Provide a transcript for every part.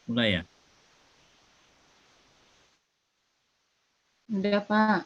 Mulai ya? Udah, Pak.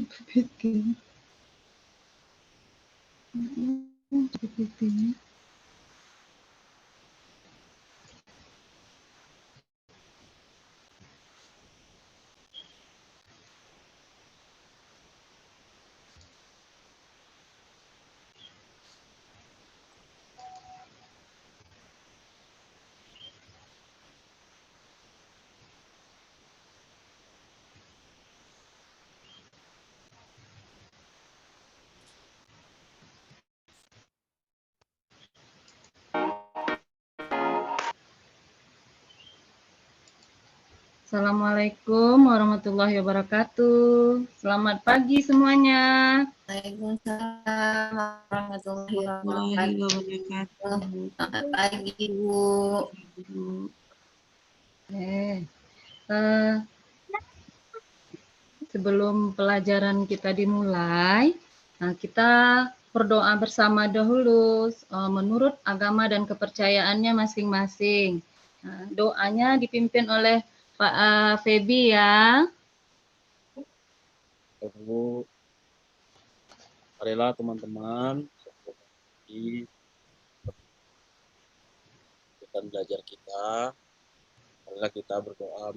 PPT. PPT. Assalamualaikum warahmatullahi wabarakatuh. Selamat pagi semuanya. Waalaikumsalam warahmatullahi wabarakatuh. Selamat pagi, Bu. Sebelum pelajaran kita dimulai, kita berdoa bersama dahulu menurut agama dan kepercayaannya masing-masing. Doanya dipimpin oleh Pak Febi ya. Bu, marilah teman-teman kita belajar kita, marilah kita berdoa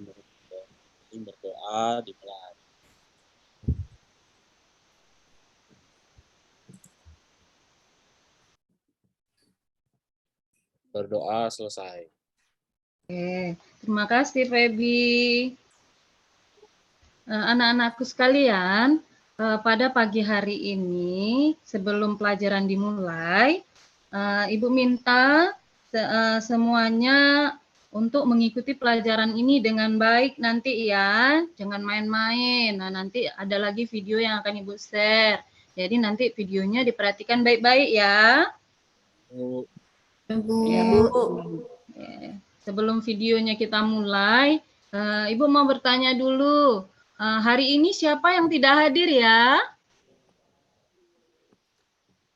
dimulai. Berdoa selesai. Oke, terima kasih Febi. Anak-anakku sekalian, pada pagi hari ini sebelum pelajaran dimulai, Ibu minta semuanya untuk mengikuti pelajaran ini dengan baik nanti ya, jangan main-main. Nah, nanti ada lagi video yang akan Ibu share. Jadi nanti videonya diperhatikan baik-baik ya. Bu. Ya, Bu. Sebelum videonya kita mulai, Ibu mau bertanya dulu. Hari ini siapa yang tidak hadir ya?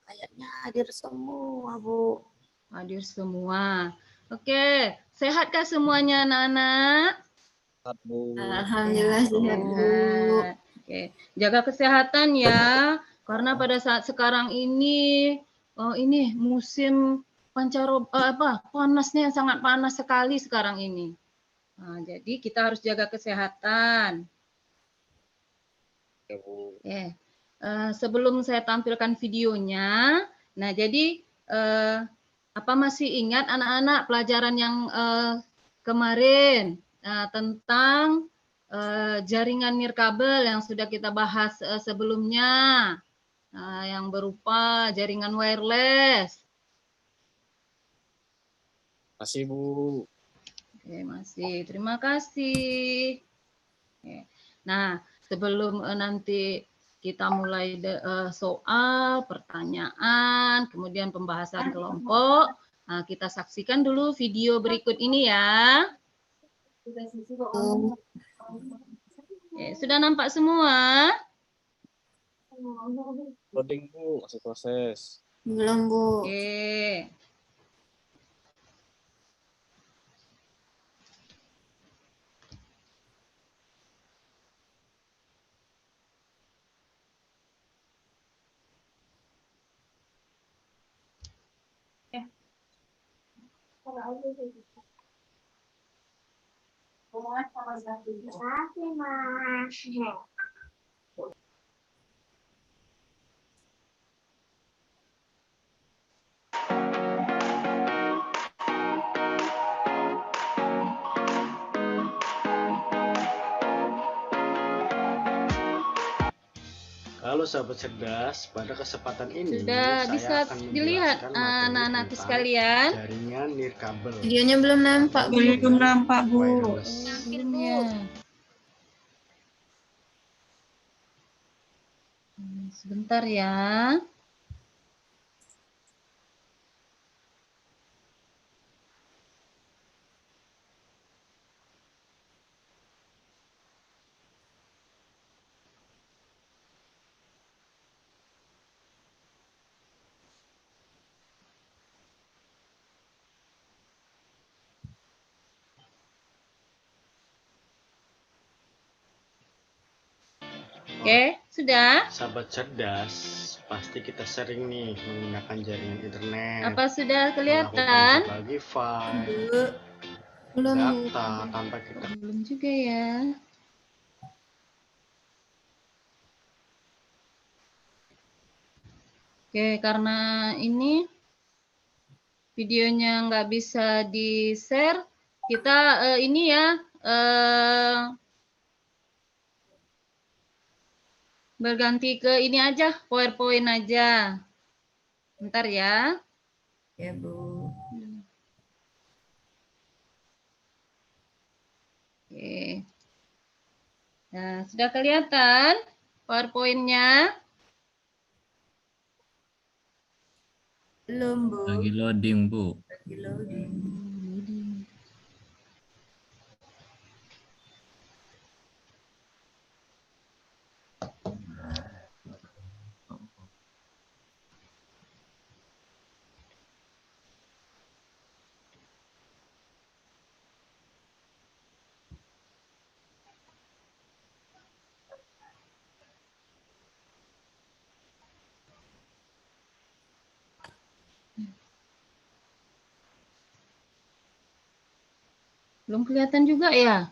Kayaknya hadir semua, Bu. Hadir semua. Oke, sehatkah semuanya anak-anak? Sehat, Bu. Alhamdulillah sehat, Bu. Oke, jaga kesehatan ya. Karena pada saat sekarang ini musim pancaroba panasnya sangat panas sekali sekarang ini. Nah, jadi kita harus jaga kesehatan. Ya, Bu. Sebelum saya tampilkan videonya, nah jadi apa masih ingat anak-anak pelajaran yang kemarin tentang jaringan nirkabel yang sudah kita bahas sebelumnya, yang berupa jaringan wireless. Masih, Bu. Oke, masih. Terima kasih. Oke. Nah, sebelum nanti kita mulai soal, pertanyaan, kemudian pembahasan kelompok, kita saksikan dulu video berikut ini ya. Oke, sudah nampak semua? Loading, Bu. Masih proses. Belum, Bu. Oke. Halo sahabat cerdas, pada kesempatan ini Sudah saya bisa akan dilihat menjelaskan materi anak-anakku tentang sekalian? jaringan nirkabel. Videonya belum nampak, Bu. Belum nampak, Bu. Wireless. Belum Sebentar ya. Oke, sudah? Sahabat cerdas, pasti kita sering nih menggunakan jaringan internet. Apa sudah Melakukan kelihatan? berbagi file, Bu. Belum, Bu. data tanpa kita Belum juga ya. Oke, karena ini videonya nggak bisa di-share, kita ini ya, berganti ke ini aja, PowerPoint aja. Bentar ya. Ya, Bu. Oke. Nah, sudah kelihatan PowerPoint-nya? Belum, Bu. Lagi loading, Bu. Lagi loading. Belum kelihatan juga ya?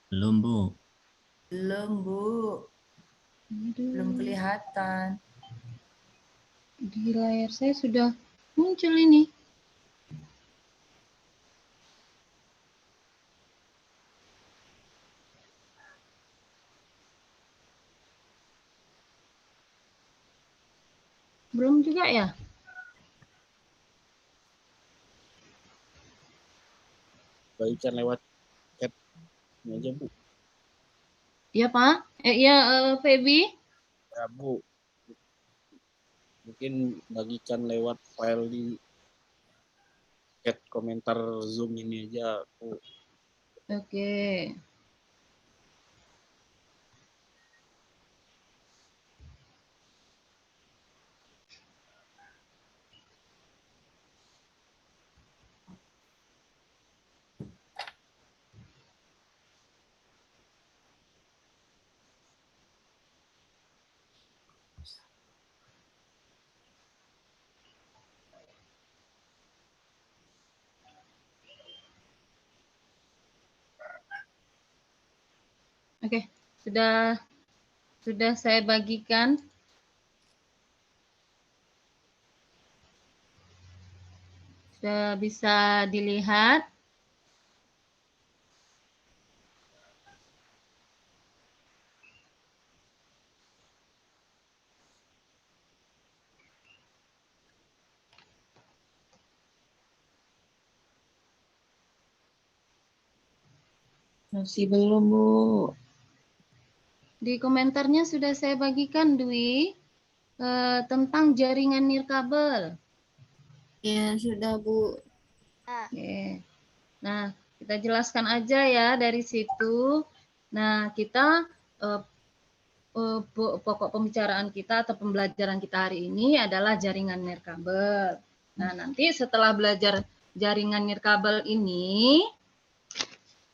Belum, Bu. Belum, Bu. Belum kelihatan. Di layar saya sudah muncul ini. Belum juga ya? Bagikan lewat chat ini aja, Bu. Iya, Pak. Iya, Feby. Ya, Bu. Mungkin bagikan lewat file di chat komentar Zoom ini aja, Bu. Oke. Oke, sudah saya bagikan. Sudah bisa dilihat. Masih belum, Bu. Di komentarnya sudah saya bagikan, Dwi, tentang jaringan nirkabel. Ya, sudah, Bu. Oke. Nah, kita jelaskan aja ya dari situ. Nah, kita pokok pembicaraan kita atau pembelajaran kita hari ini adalah jaringan nirkabel. Nah, nanti setelah belajar jaringan nirkabel ini,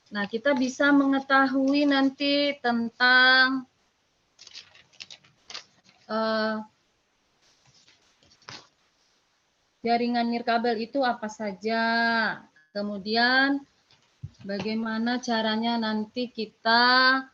nah kita bisa mengetahui nanti tentang jaringan nirkabel itu apa saja. Kemudian bagaimana caranya nanti kita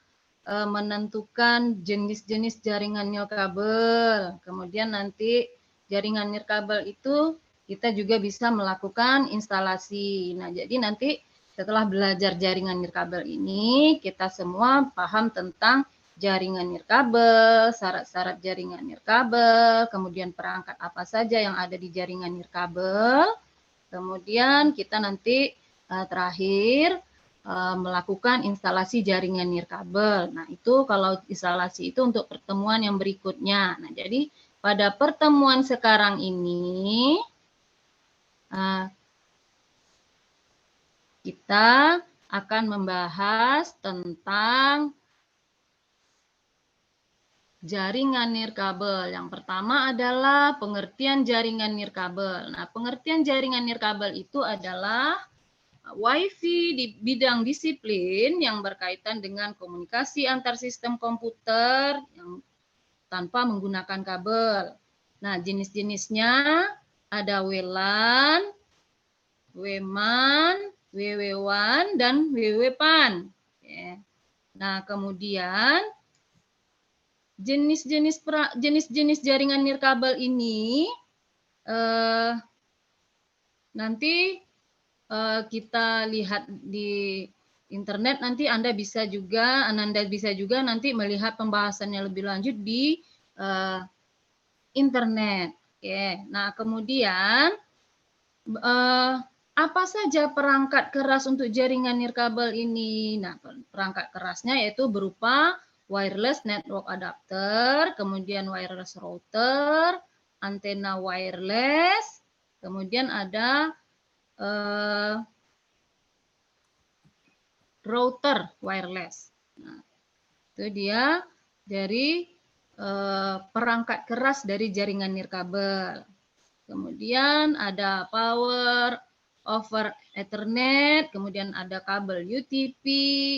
menentukan jenis-jenis jaringan nirkabel. Kemudian nanti jaringan nirkabel itu kita juga bisa melakukan instalasi. Nah, jadi nanti setelah belajar jaringan nirkabel ini, kita semua paham tentang jaringan nirkabel, syarat-syarat jaringan nirkabel, kemudian perangkat apa saja yang ada di jaringan nirkabel. Kemudian kita nanti terakhir melakukan instalasi jaringan nirkabel. Nah, itu kalau instalasi itu untuk pertemuan yang berikutnya. Nah, jadi pada pertemuan sekarang ini kita akan membahas tentang jaringan nirkabel. Yang pertama adalah pengertian jaringan nirkabel. Nah, pengertian jaringan nirkabel itu adalah WiFi di bidang disiplin yang berkaitan dengan komunikasi antar sistem komputer yang tanpa menggunakan kabel. Nah, jenis-jenisnya ada WLAN, WMAN, WW1, dan WW-PAN. Nah, kemudian jenis-jenis jaringan nirkabel ini nanti kita lihat di internet, nanti Anda bisa juga nanti melihat pembahasannya lebih lanjut di internet. Oke. Nah, kemudian apa saja perangkat keras untuk jaringan nirkabel ini? Nah, perangkat kerasnya yaitu berupa wireless network adapter, kemudian wireless router, antena wireless, kemudian ada router wireless. Nah, itu dia dari perangkat keras dari jaringan nirkabel. Kemudian ada power over Ethernet, kemudian ada kabel UTP,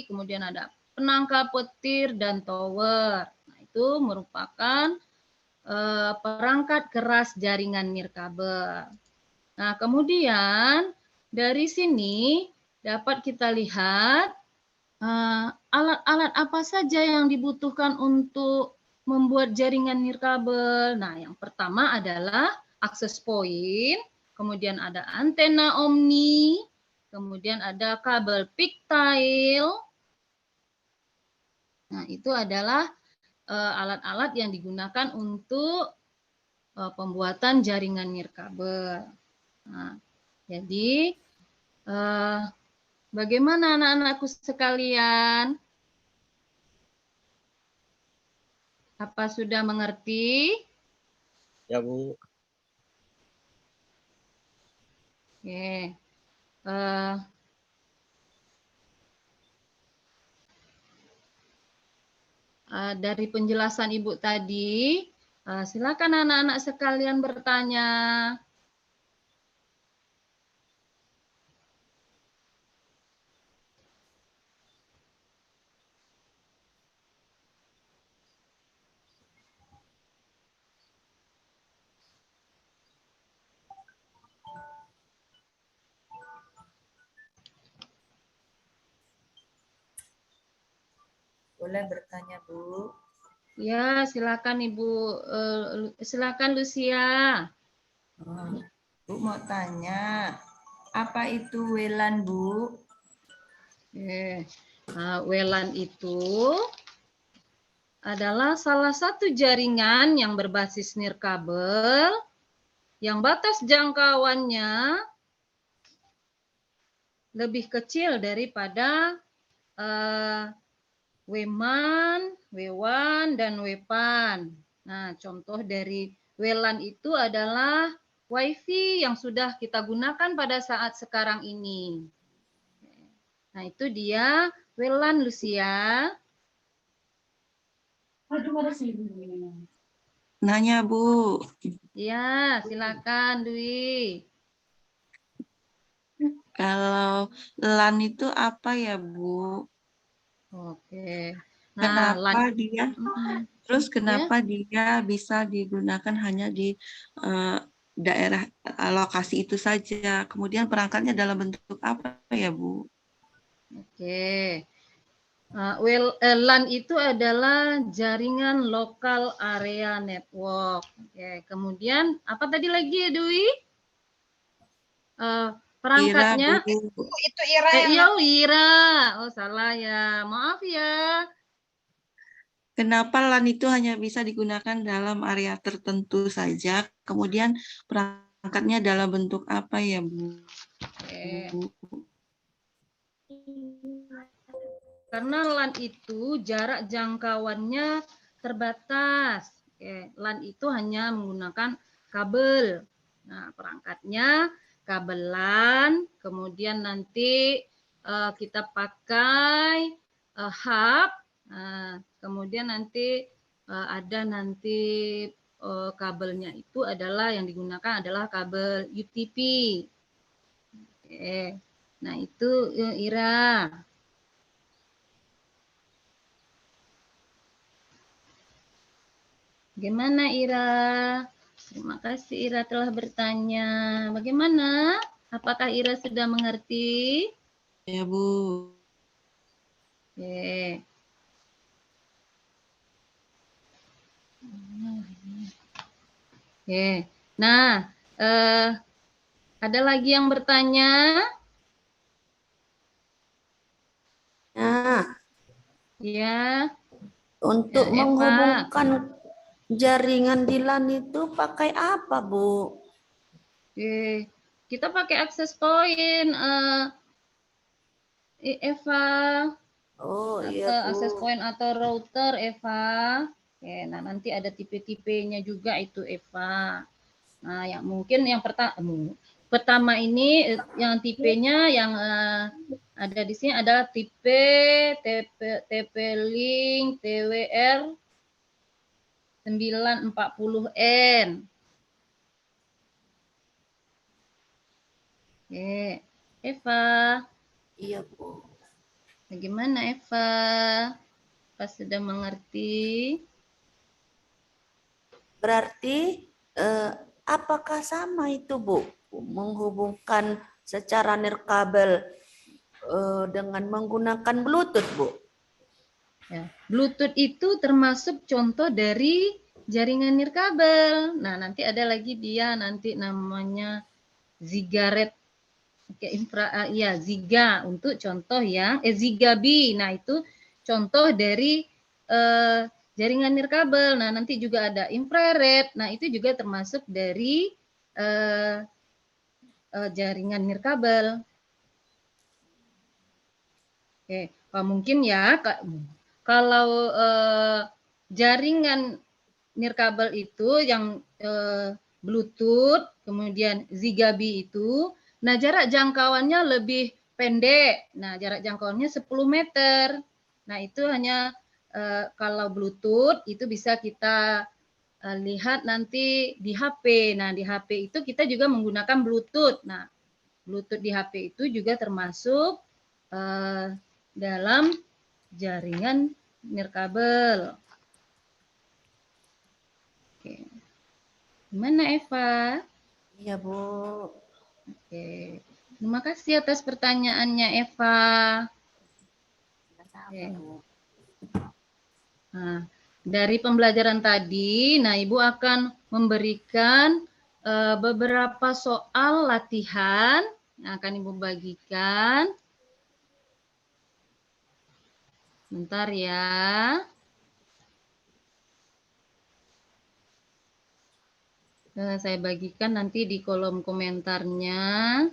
kemudian ada penangkap petir dan tower. Nah, itu merupakan perangkat keras jaringan nirkabel. Nah, kemudian dari sini dapat kita lihat alat-alat apa saja yang dibutuhkan untuk membuat jaringan nirkabel. Nah, yang pertama adalah access point, kemudian ada antena omni, kemudian ada kabel pigtail. Nah, itu adalah alat-alat yang digunakan untuk pembuatan jaringan nirkabel. Nah, jadi bagaimana anak-anakku sekalian? Apa sudah mengerti? Ya, Bu. Oke. Dari penjelasan Ibu tadi, silakan anak-anak sekalian bertanya. Boleh bertanya, Bu? Ya, silakan Ibu. Silakan Lucia. Bu mau tanya, apa itu WLAN, Bu? WLAN itu adalah salah satu jaringan yang berbasis nirkabel yang batas jangkauannya lebih kecil daripada WMAN, W1, dan WPAN. Nah, contoh dari WLAN itu adalah WiFi yang sudah kita gunakan pada saat sekarang ini. Nah, itu dia WLAN, Lucia. Nanya, Bu. Ya, silakan Dwi. Kalau LAN itu apa ya, Bu? Oke. Kenapa LAN. kenapa dia bisa digunakan hanya di daerah lokasi itu saja? Kemudian perangkatnya dalam bentuk apa ya, Bu? Oke. LAN itu adalah jaringan lokal area network. Oke. Kemudian apa tadi lagi, Dwi? Perangkatnya Itu Ira Ira. Oh, salah ya. Maaf ya. Kenapa LAN itu hanya bisa digunakan dalam area tertentu saja? Kemudian perangkatnya dalam bentuk apa ya, Bu? Oke. Karena LAN itu jarak jangkauannya terbatas. Oke, LAN itu hanya menggunakan kabel. Nah, perangkatnya kabel LAN, kemudian nanti kita pakai hub, kemudian nanti ada nanti kabelnya itu adalah yang digunakan adalah kabel UTP. Oke. Nah, itu Ira. Bagaimana Ira? Terima kasih Ira telah bertanya. Bagaimana? Apakah Ira sudah mengerti? Ya, Bu. Oke. Oke. Nah, ada lagi yang bertanya? Nah, Ya. untuk Ya, Eva. menghubungkan jaringan di LAN itu pakai apa, Bu? Oke. Kita pakai access point, Eva. Oh iya, Atau Bu. access point atau router, Eva. Oke, nah nanti ada tipe-tipenya juga itu, Eva. Nah, yang mungkin yang pertama ini yang tipenya yang ada di sini adalah tipe TP-Link TWR 940N. Oke, Eva. Iya, Bu. Bagaimana Eva? Apa sudah mengerti? Berarti apakah sama itu, Bu? Menghubungkan secara nirkabel dengan menggunakan Bluetooth, Bu? Ya, Bluetooth itu termasuk contoh dari jaringan nirkabel. Nah, nanti ada lagi dia nanti namanya Zigaret. Oke, ya Ziga untuk contoh yang Zigbee. Nah, itu contoh dari jaringan nirkabel. Nah, nanti juga ada infrared. Nah, itu juga termasuk dari jaringan nirkabel. Oke, mungkin ya kalau jaringan nirkabel itu yang Bluetooth, kemudian Zigbee itu, nah jarak jangkauannya lebih pendek. Nah, jarak jangkauannya 10 meter. Nah, itu hanya kalau Bluetooth itu bisa kita lihat nanti di HP. Nah, di HP itu kita juga menggunakan Bluetooth. Nah, Bluetooth di HP itu juga termasuk dalam jaringan nirkabel. Oke. Gimana Eva? Iya, Bu. Oke. Terima kasih atas pertanyaannya Eva. Oke. Nah, dari pembelajaran tadi, nah Ibu akan memberikan beberapa soal latihan yang akan Ibu bagikan. Bentar ya. Saya bagikan nanti di kolom komentarnya.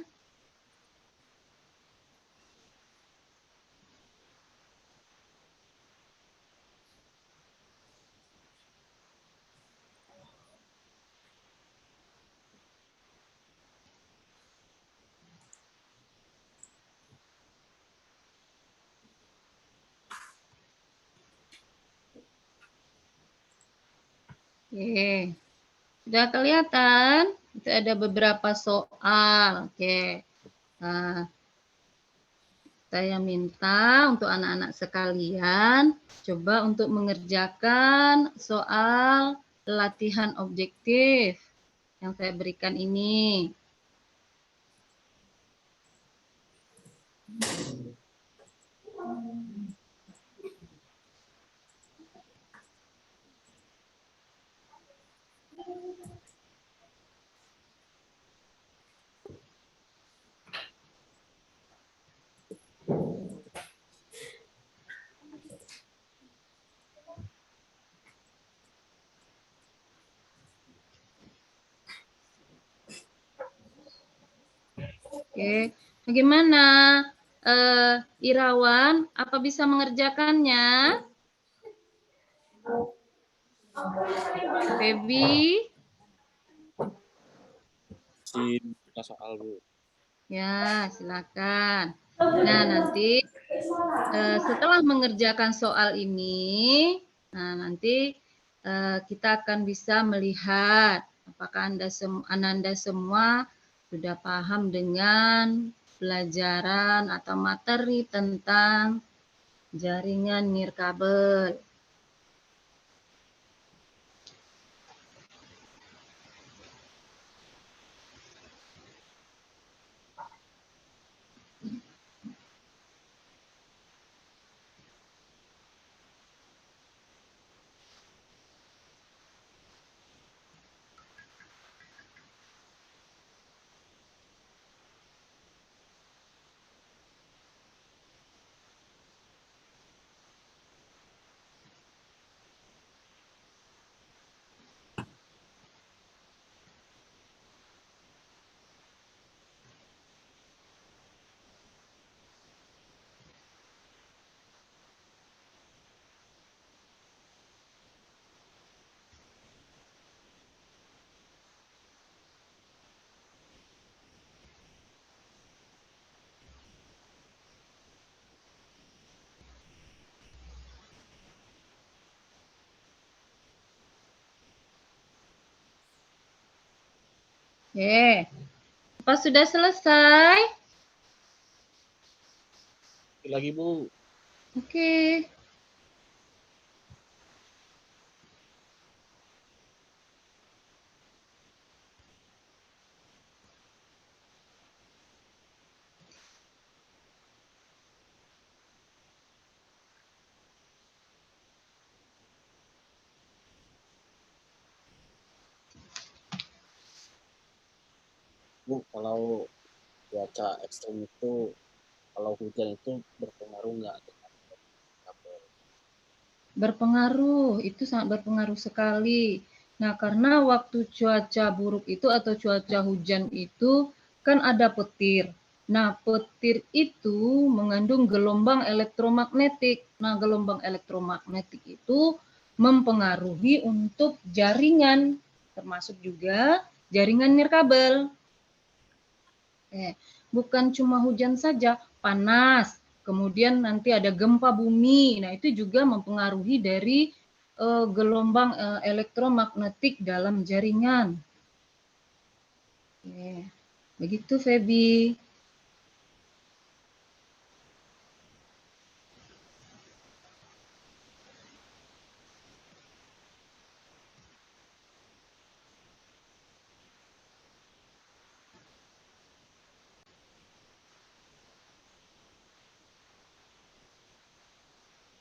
Oke. Sudah kelihatan? Itu ada beberapa soal. Oke. Nah, saya minta untuk anak-anak sekalian coba untuk mengerjakan soal latihan objektif yang saya berikan ini. Oke, bagaimana Irawan, apa bisa mengerjakannya? Feby? Kita soal, Bu. Ya, silakan. Nah, nanti setelah mengerjakan soal ini, nah nanti kita akan bisa melihat apakah Ananda semua sudah paham dengan pelajaran atau materi tentang jaringan nirkabel. Oke, apa sudah selesai? Lagi, Bu. Oke. Bu, kalau cuaca ekstrim itu, kalau hujan itu berpengaruh nggak dengan kabel? Berpengaruh, itu sangat berpengaruh sekali. Nah, karena waktu cuaca buruk itu atau cuaca hujan itu kan ada petir. Nah, petir itu mengandung gelombang elektromagnetik. Nah, gelombang elektromagnetik itu mempengaruhi untuk jaringan, termasuk juga jaringan nirkabel. Bukan cuma hujan saja, panas, kemudian nanti ada gempa bumi. Nah, itu juga mempengaruhi dari gelombang elektromagnetik dalam jaringan. Oke. Begitu, Feby.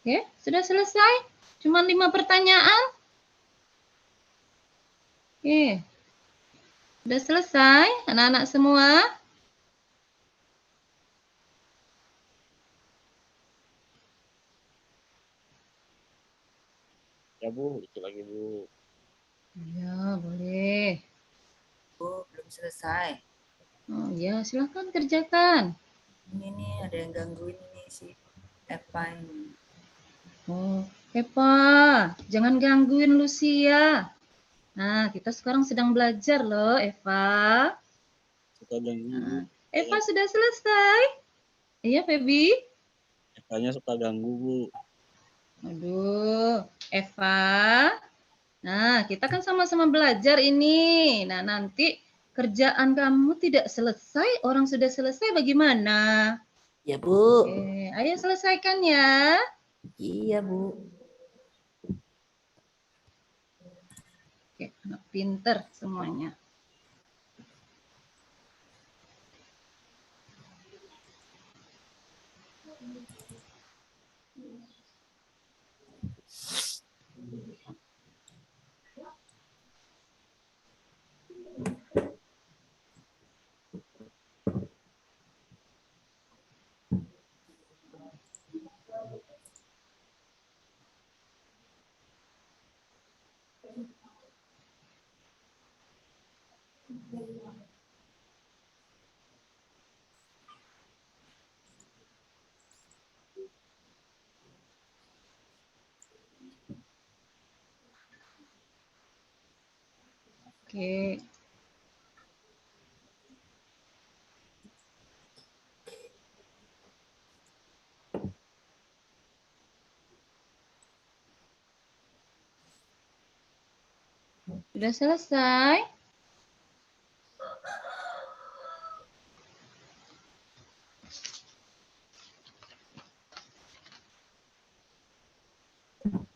Oke, sudah selesai? Cuma 5 pertanyaan? Oke. Sudah selesai, anak-anak semua? Ya, Bu, itu lagi, Bu. Ya, boleh. Bu, belum selesai. Oh ya, silahkan kerjakan. Ini nih ada yang gangguin ini si Eva ini. Oh, Eva, jangan gangguin Lucia. Nah, kita sekarang sedang belajar loh, Eva. Suka ganggu, Bu. Nah, Eva sudah selesai? Iya, Feby? Evanya suka ganggu, Bu. Aduh, Eva. Nah, kita kan sama-sama belajar ini. Nah, nanti kerjaan kamu tidak selesai, orang sudah selesai bagaimana? Ya, Bu. Ayo selesaikan ya. Iya, Bu. Oke, anak pinter semuanya. Oke. Sudah selesai?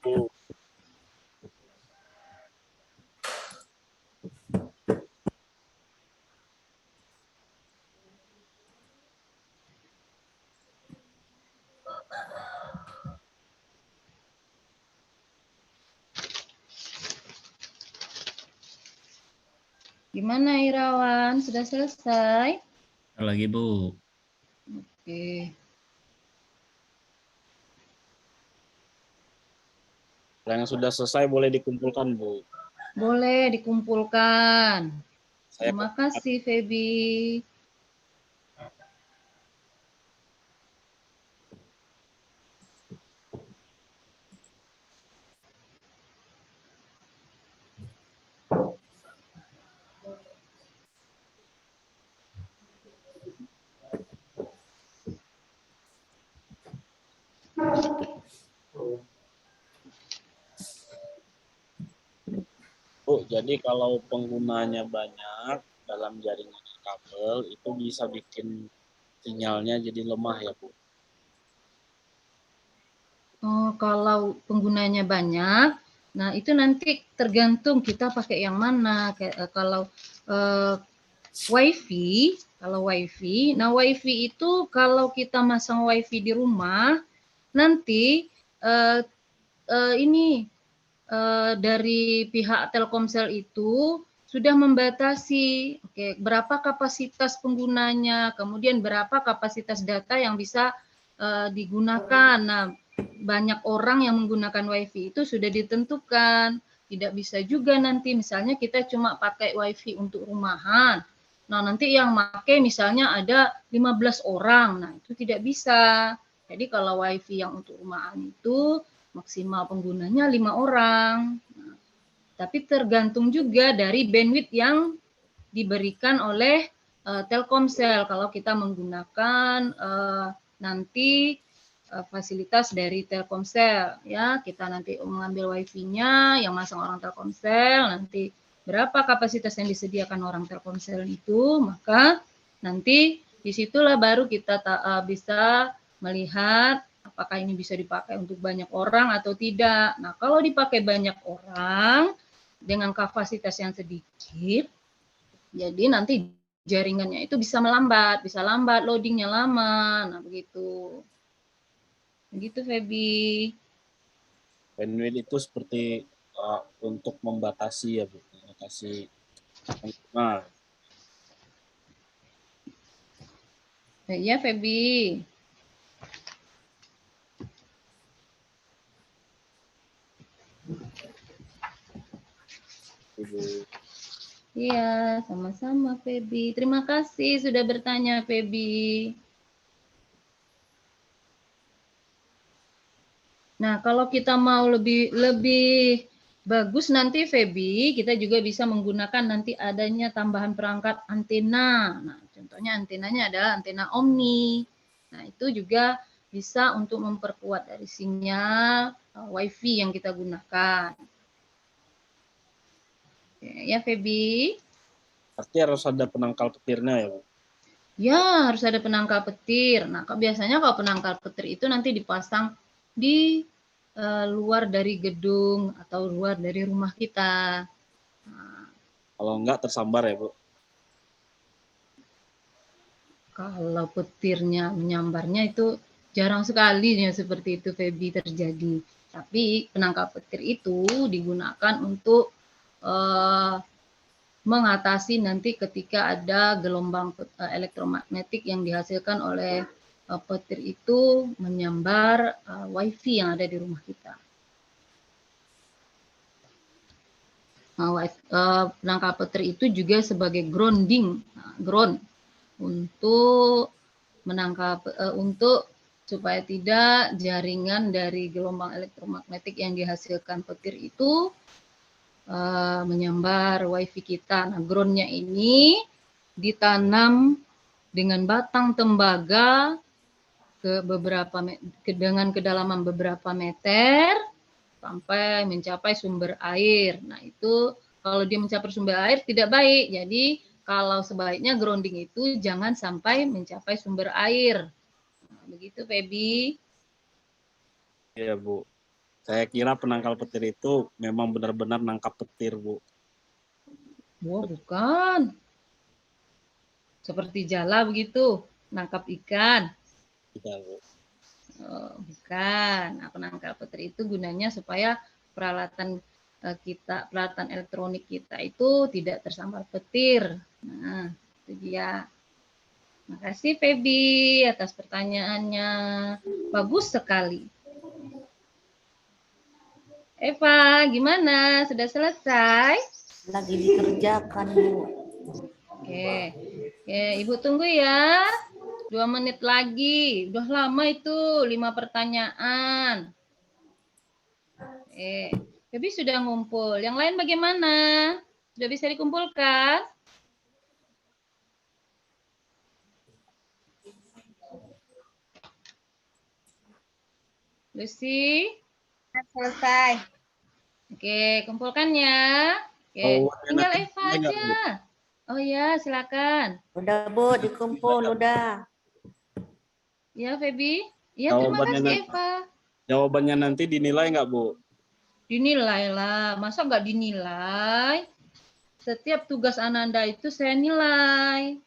Bu. Gimana Irawan? Sudah selesai? Lagi Bu. Oke. Kalau yang sudah selesai boleh dikumpulkan, Bu. Boleh dikumpulkan. Saya Terima kasih Feby. Bu, jadi kalau penggunanya banyak dalam jaringan kabel itu bisa bikin sinyalnya jadi lemah ya, Bu. Oh, kalau penggunanya banyak, nah itu nanti tergantung kita pakai yang mana. Kalau WiFi, nah WiFi itu kalau kita masang WiFi di rumah, nanti dari pihak Telkomsel itu sudah membatasi, berapa kapasitas penggunanya, kemudian berapa kapasitas data yang bisa digunakan. Nah, banyak orang yang menggunakan WiFi itu sudah ditentukan. Tidak bisa juga nanti misalnya kita cuma pakai WiFi untuk rumahan. Nah, nanti yang pakai misalnya ada 15 orang. Nah, itu tidak bisa. Jadi kalau WiFi yang untuk rumahan itu maksimal penggunanya 5 orang. Nah, tapi tergantung juga dari bandwidth yang diberikan oleh Telkomsel. Kalau kita menggunakan nanti fasilitas dari Telkomsel, ya kita nanti mengambil WiFi-nya yang masang orang Telkomsel, nanti berapa kapasitas yang disediakan orang Telkomsel itu, maka nanti disitulah baru kita bisa melihat apakah ini bisa dipakai untuk banyak orang atau tidak. Nah, kalau dipakai banyak orang dengan kapasitas yang sedikit, jadi nanti jaringannya itu bisa lambat, loadingnya lama. Nah, begitu. Begitu, Feby. Bandwidth itu seperti untuk membatasi ya, Bu. Membatasi pengguna. Ya, Feby. Ibu. Iya, sama-sama Feby. Terima kasih sudah bertanya, Feby. Nah, kalau kita mau lebih bagus nanti Feby, kita juga bisa menggunakan nanti adanya tambahan perangkat antena. Nah, contohnya antenanya adalah antena Omni. Nah, itu juga bisa untuk memperkuat dari sinyal WiFi yang kita gunakan. Ya, Feby. Pasti harus ada penangkal petirnya ya, Bu? Ya, harus ada penangkal petir. Nah, biasanya kalau penangkal petir itu nanti dipasang di luar dari gedung atau luar dari rumah kita. Nah, kalau enggak tersambar ya, Bu? Kalau petirnya menyambarnya itu jarang sekali ya seperti itu, Feby, terjadi. Tapi penangkal petir itu digunakan untuk mengatasi nanti ketika ada gelombang elektromagnetik yang dihasilkan oleh petir itu menyambar WiFi yang ada di rumah kita. Nah, penangkal petir itu juga sebagai grounding, ground untuk menangkap untuk supaya tidak jaringan dari gelombang elektromagnetik yang dihasilkan petir itu menyambar wifi kita. Nah, groundnya ini ditanam dengan batang tembaga dengan kedalaman beberapa meter sampai mencapai sumber air. Nah, itu kalau dia mencapai sumber air tidak baik. Jadi kalau sebaiknya grounding itu jangan sampai mencapai sumber air. Nah, begitu, Feby. Iya, Bu. Saya kira penangkal petir itu memang benar-benar nangkap petir, Bu. Wah, bukan. Seperti jala begitu, nangkap ikan. Iya, Bu. Oh, bukan. Nah, penangkal petir itu gunanya supaya peralatan peralatan elektronik kita itu tidak tersambar petir. Nah, itu dia. Makasih Feby atas pertanyaannya. Bagus sekali. Eva, gimana? Sudah selesai? Lagi dikerjakan, Bu. Oke. Oke, Ibu tunggu ya. 2 menit lagi. Udah lama itu 5 pertanyaan. Feby sudah ngumpul. Yang lain bagaimana? Sudah bisa dikumpulkan? Lucy? Selesai. Oke, kumpulkan ya. Oke, tinggal Eva aja. Oh ya, silakan. Udah, Bu, dikumpul, udah. Ya, Feby. Ya, terima kasih, Eva. Jawabannya nanti dinilai nggak, Bu? Dinilai lah. Masa nggak dinilai? Setiap tugas Ananda itu saya nilai.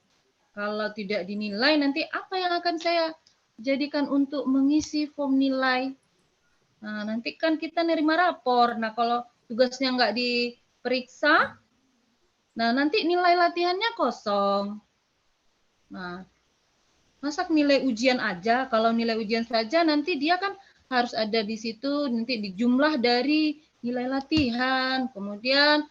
Kalau tidak dinilai, nanti apa yang akan saya jadikan untuk mengisi form nilai? Nah, nanti kan kita nerima rapor. Nah, kalau tugasnya nggak diperiksa, nah nanti nilai latihannya kosong. Nah, masa nilai ujian aja? Kalau nilai ujian saja nanti dia kan harus ada di situ, nanti dijumlah dari nilai latihan, kemudian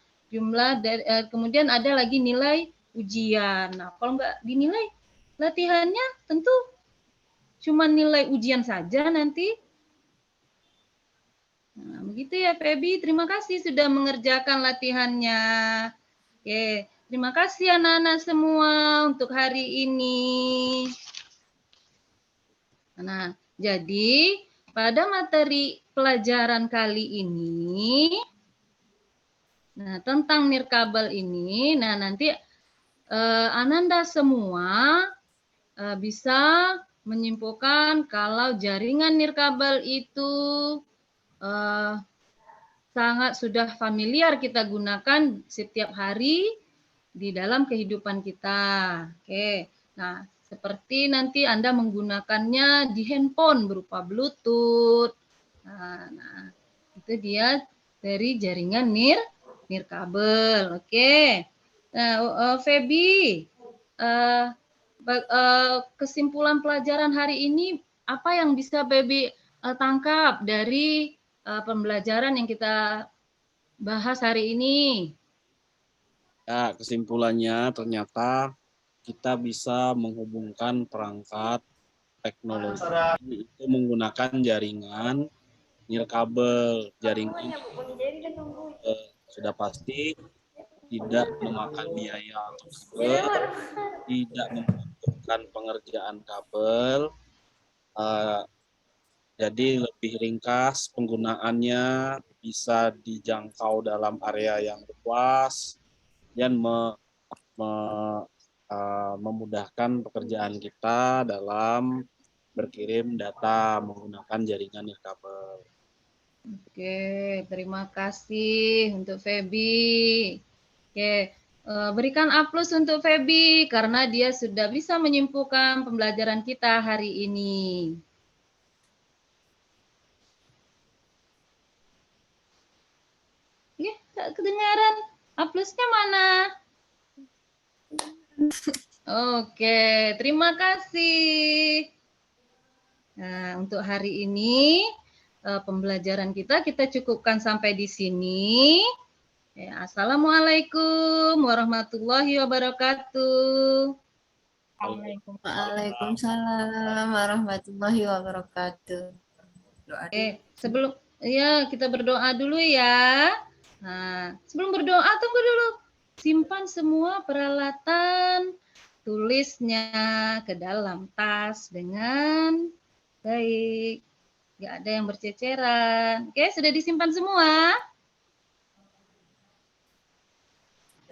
kemudian ada lagi nilai ujian. Nah, kalau nggak dinilai latihannya tentu cuma nilai ujian saja nanti. Nah, begitu ya Feby. Terima kasih sudah mengerjakan latihannya. Oke, terima kasih anak-anak semua untuk hari ini. Nah, jadi pada materi pelajaran kali ini, nah tentang nirkabel ini, nah nanti Ananda semua bisa menyimpulkan kalau jaringan nirkabel itu sangat sudah familiar kita gunakan setiap hari di dalam kehidupan kita. Oke, nah seperti nanti Anda menggunakannya di handphone berupa Bluetooth. Nah itu dia dari jaringan nirkabel. Oke, nah Feby, kesimpulan pelajaran hari ini apa yang bisa Feby tangkap dari pembelajaran yang kita bahas hari ini? Ya, kesimpulannya ternyata kita bisa menghubungkan perangkat teknologi itu menggunakan jaringan nirkabel. Jaringan sudah pasti tidak memakan biaya untuk kabel, tidak membutuhkan pengerjaan kabel, jadi lebih ringkas penggunaannya, bisa dijangkau dalam area yang luas, dan memudahkan pekerjaan kita dalam berkirim data menggunakan jaringan nirkabel. Oke, terima kasih untuk Feby. Oke, berikan aplaus untuk Feby karena dia sudah bisa menyimpulkan pembelajaran kita hari ini. Ya, tak kedengaran. Aplausnya mana? Oke, terima kasih. Nah, untuk hari ini pembelajaran kita cukupkan sampai di sini. Ya, Assalamualaikum warahmatullahi wabarakatuh. Waalaikumsalam warahmatullahi wabarakatuh. Sebelum ya kita berdoa dulu ya. Nah, sebelum berdoa tunggu dulu. Simpan semua peralatan tulisnya ke dalam tas dengan baik. Nggak ada yang berceceran. Oke, sudah disimpan semua?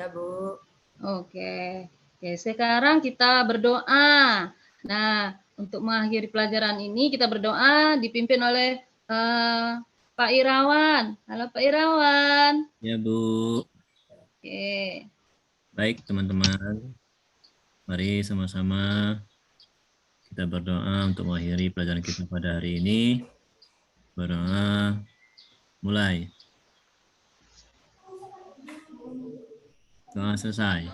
Ya, Bu. Oke. Oke, sekarang kita berdoa. Nah, untuk mengakhiri pelajaran ini kita berdoa dipimpin oleh Pak Irawan. Halo Pak Irawan. Ya, Bu. Oke. Baik, teman-teman. Mari sama-sama kita berdoa untuk mengakhiri pelajaran kita pada hari ini. Berdoa mulai. Doa selesai.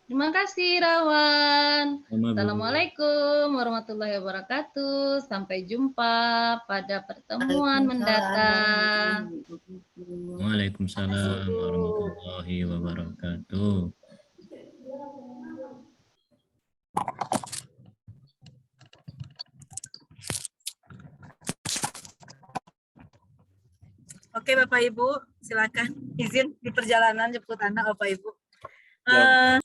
Terima kasih Irawan. Sama, Bu. Assalamualaikum warahmatullahi wabarakatuh. Sampai jumpa pada pertemuan mendatang. Waalaikumsalam warahmatullahi wabarakatuh. Oke Bapak Ibu, silakan izin di perjalanan jemput anak Bapak Ibu. Ya.